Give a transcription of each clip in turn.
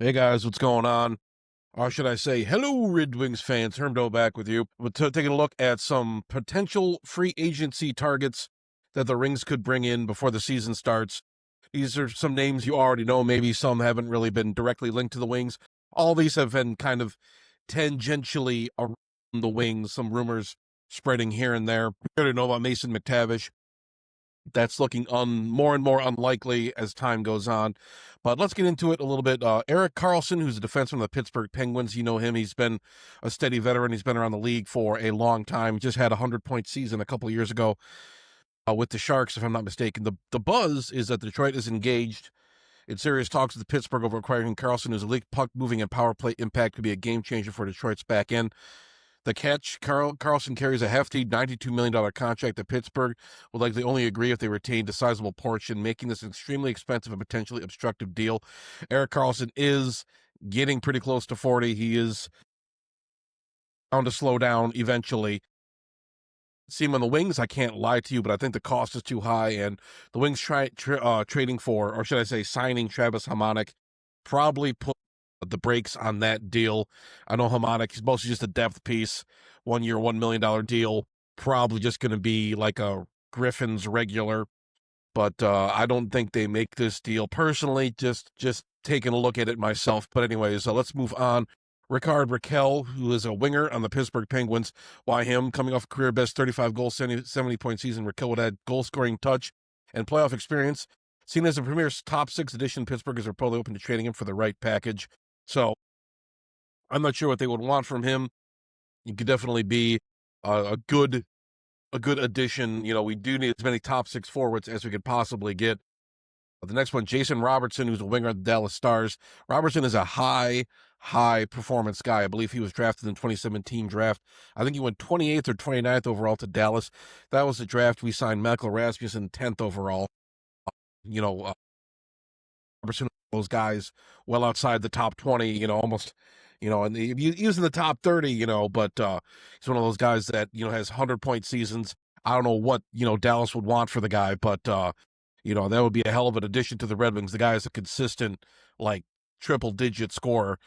Hey guys, what's going on? Or should I say, hello, Red Wings fans. Hermdo back with you. We're taking a look at some potential free agency targets that the Rings could bring in before the season starts. These are some names you already know. Maybe some haven't really been directly linked to the Wings. All these have been kind of tangentially around the Wings. Some rumors spreading here and there. We already know about Mason McTavish. That's looking more and more unlikely as time goes on. But let's get into it a little bit. Erik Karlsson, who's a defenseman of the Pittsburgh Penguins, you know him. He's been a steady veteran. He's been around the league for a long time. Just had a 100-point season a couple of years ago with the Sharks, if I'm not mistaken. The buzz is that Detroit is engaged in serious talks with Pittsburgh over acquiring Karlsson, whose elite puck moving and power play impact could be a game changer for Detroit's back end. The catch, Karlsson carries a hefty $92 million contract that Pittsburgh would likely only agree if they retained a sizable portion, making this an extremely expensive and potentially obstructive deal. Erik Karlsson is getting pretty close to 40. He is bound to slow down eventually. See him on the Wings, I can't lie to you, but I think the cost is too high, and the Wings trading for, or should I say signing Travis Hamonic, probably put the brakes on that deal. I know Hamonic, he's mostly just a depth piece, 1 year, $1 million deal, probably just going to be like a Griffins regular, but I don't think they make this deal personally, just taking a look at it myself. But anyways, let's move on. Rickard Rakell, who is a winger on the Pittsburgh Penguins. Why him? Coming off a career best 35 goal, 70-point season, Rakell would add goal scoring touch and playoff experience. Seen as a premier top six addition, Pittsburgh is reportedly open to trading him for the right package. So I'm not sure what they would want from him. He could definitely be a good addition. You know, we do need as many top six forwards as we could possibly get. The next one, Jason Robertson, who's a winger of the Dallas Stars. Robertson is a high performance guy. I believe he was drafted in the 2017 draft. I think he went 28th or 29th overall to Dallas. That was the draft we signed Michael Rasmussen 10th overall. You know, Robertson, those guys well outside the top 20, you know, almost, you know, and he was in the top 30, you know, but he's one of those guys that, you know, has 100-point seasons. I don't know what, you know, Dallas would want for the guy, but, you know, that would be a hell of an addition to the Red Wings. The guy is a consistent, like, triple-digit scorer.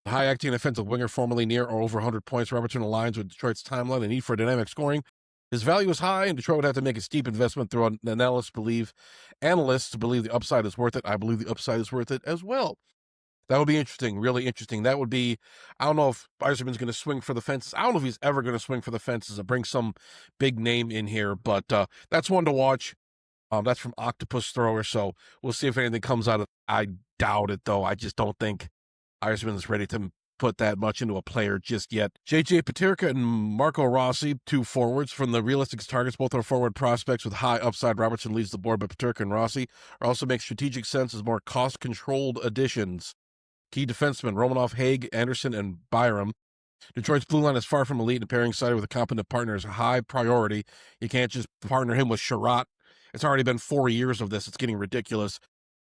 High-acting offensive winger, formerly near or over 100 points. Robertson aligns with Detroit's timeline and need for dynamic scoring. His value is high, and Detroit would have to make a steep investment through analysts believe the upside is worth it. I believe the upside is worth it as well. That would be interesting, really interesting. That would be, I don't know if Yzerman's going to swing for the fences. I don't know if he's ever going to swing for the fences or bring some big name in here, but that's one to watch. That's from Octopus Thrower, so we'll see if anything comes out of it. I doubt it, though. I just don't think Yzerman is ready to put that much into a player just yet. JJ Peterka and Marco Rossi, two forwards from the realistic targets. Both are forward prospects with high upside. Robertson leads the board, but Peterka and Rossi also make strategic sense as more cost-controlled additions. Key defensemen, Romanov, Haig, Anderson, and Byram. Detroit's blue line is far from elite, and pairing side with a competent partner is a high priority. You can't just partner him with Sherratt. It's already been 4 years of this. It's getting ridiculous.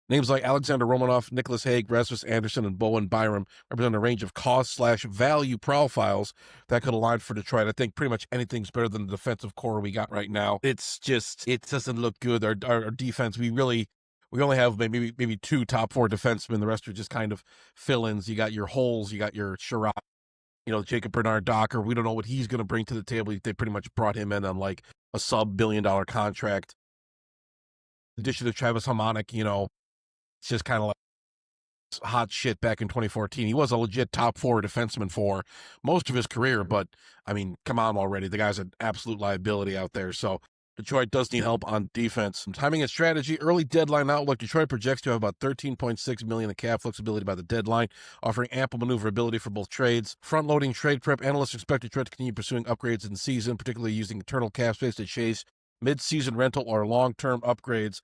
Names like Alexander Romanov, Nicholas Haig, Rasmus Anderson, and Bowen Byram represent a range of cost/value profiles that could align for Detroit. I think pretty much anything's better than the defensive core we got right now. It's just, it doesn't look good. Our defense, we only have maybe two top four defensemen. The rest are just kind of fill-ins. You got your Holes, you got your Sherratt, you know, Jacob Bernard Docker. We don't know what he's going to bring to the table. They pretty much brought him in on like a sub-billion-dollar contract. In addition to Travis Hamonic, you know, it's just kind of like hot shit back in 2014. He was a legit top four defenseman for most of his career, but I mean, come on already. The guy's an absolute liability out there. So Detroit does need help on defense. Timing and strategy, early deadline outlook. Detroit projects to have about $13.6 million in cap flexibility by the deadline, offering ample maneuverability for both trades. Front-loading trade prep, analysts expect Detroit to continue pursuing upgrades in the season, particularly using internal cap space to chase mid-season rental or long-term upgrades.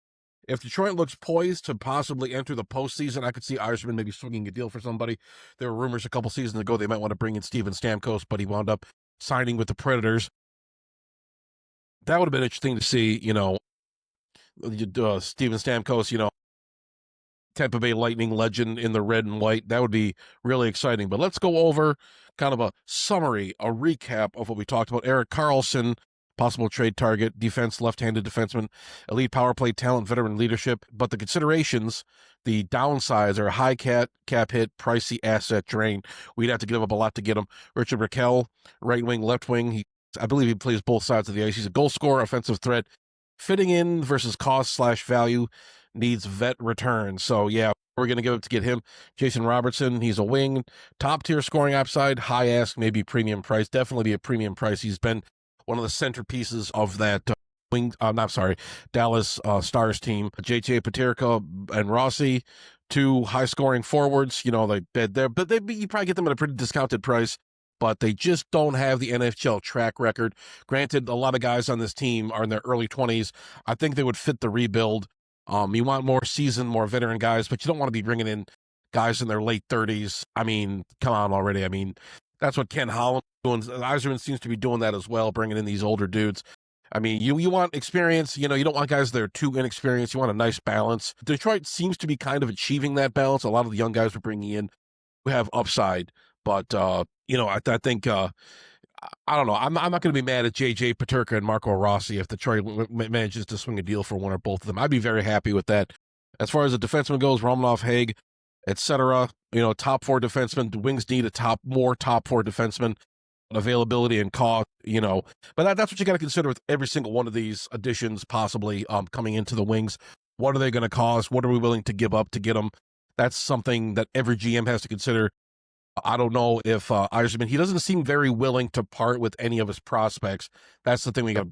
If Detroit looks poised to possibly enter the postseason, I could see Yzerman maybe swinging a deal for somebody. There were rumors a couple seasons ago they might want to bring in Steven Stamkos, but he wound up signing with the Predators. That would have been interesting to see, you know, Steven Stamkos, you know, Tampa Bay Lightning legend in the red and white. That would be really exciting. But let's go over kind of a summary, a recap of what we talked about. Erik Karlsson, possible trade target, defense, left-handed defenseman, elite power play talent, veteran leadership. But the considerations, the downsides are high cap hit, pricey asset drain. We'd have to give up a lot to get him. Richard Raquel, right wing, left wing. I believe he plays both sides of the ice. He's a goal scorer, offensive threat. Fitting in versus cost/value, needs vet return. So yeah, we're going to give it to get him. Jason Robertson, he's a wing, top tier scoring upside, high ask, maybe premium price. Definitely be a premium price. He's been one of the centerpieces of that Dallas Stars team. JJ Paterka and Rossi, two high scoring forwards. You know, you probably get them at a pretty discounted price, but they just don't have the NHL track record. Granted, a lot of guys on this team are in their early 20s. I think they would fit the rebuild. You want more seasoned, more veteran guys, but you don't want to be bringing in guys in their late 30s. I mean, come on already. I mean, that's what Ken Holland doing. Yzerman seems to be doing that as well, bringing in these older dudes. I mean, you want experience. You know, you don't want guys that are too inexperienced. You want a nice balance. Detroit seems to be kind of achieving that balance. A lot of the young guys we're bringing in who have upside, but you know, I think. I don't know. I'm not going to be mad at JJ Paterka and Marco Rossi if Detroit manages to swing a deal for one or both of them. I'd be very happy with that. As far as the defenseman goes, Romanov, Haig, etc. You know, top four defensemen. The Wings need more top four defensemen. Availability and cost. You know, but that's what you got to consider with every single one of these additions, possibly coming into the Wings. What are they going to cost? What are we willing to give up to get them? That's something that every GM has to consider. I don't know if Yzerman, he doesn't seem very willing to part with any of his prospects. That's the thing. We got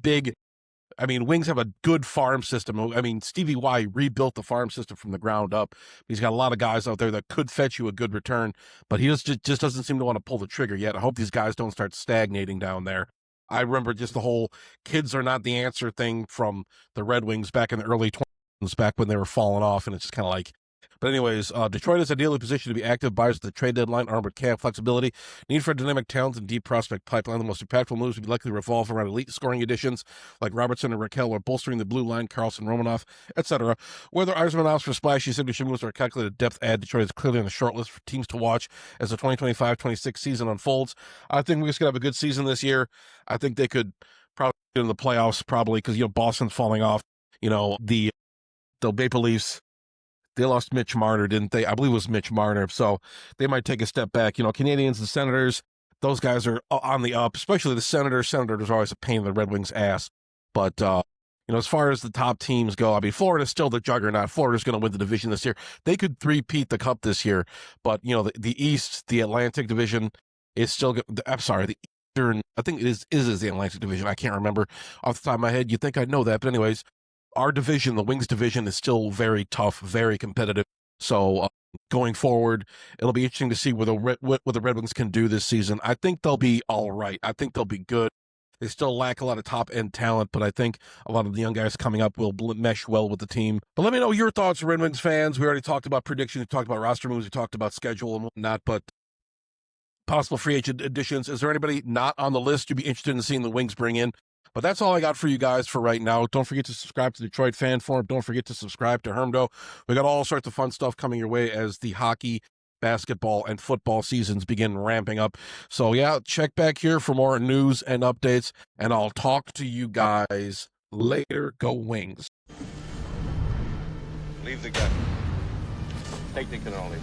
Wings have a good farm system. I mean, Stevie Y rebuilt the farm system from the ground up. He's got a lot of guys out there that could fetch you a good return, but he just doesn't seem to want to pull the trigger yet. I hope these guys don't start stagnating down there. I remember just the whole kids are not the answer thing from the Red Wings back in the early 20s, back when they were falling off, and it's just kind of like, but anyways, Detroit is ideally positioned to be active buyers at the trade deadline, armed with cap flexibility, need for dynamic talent, and deep prospect pipeline. The most impactful moves would likely revolve around elite scoring additions like Robertson and Raquel, or bolstering the blue line, Carlson, Romanoff, etc. Whether Yzerman opts for splashy signature moves or a calculated depth add, Detroit is clearly on the short list for teams to watch as the 2025-26 season unfolds. I think we're just going to have a good season this year. I think they could probably get in the playoffs, probably, because, you know, Boston's falling off. You know, the Maple Leafs, they lost Mitch Marner, didn't they? I believe it was Mitch Marner. So they might take a step back. You know, Canadians and Senators, those guys are on the up, especially the Senators. Senators are always a pain in the Red Wings' ass. But, you know, as far as the top teams go, I mean, Florida's still the juggernaut. Florida's going to win the division this year. They could three-peat the cup this year. But, you know, the East, the Atlantic division is still, I'm sorry, the Eastern, I think it is the Atlantic division. I can't remember off the top of my head. You'd think I'd know that. But anyways, our division, the Wings division, is still very tough, very competitive. So going forward, it'll be interesting to see what the Red Wings can do this season. I think they'll be all right. I think they'll be good. They still lack a lot of top-end talent, but I think a lot of the young guys coming up will mesh well with the team. But let me know your thoughts, Red Wings fans. We already talked about predictions. We talked about roster moves. We talked about schedule and whatnot, but possible free agent additions. Is there anybody not on the list you'd be interested in seeing the Wings bring in? But that's all I got for you guys for right now. Don't forget to subscribe to the Detroit Fan Forum. Don't forget to subscribe to Hermdo. We got all sorts of fun stuff coming your way as the hockey, basketball, and football seasons begin ramping up. So yeah, check back here for more news and updates, and I'll talk to you guys later. Go Wings. Leave the gun. Take the cannoli.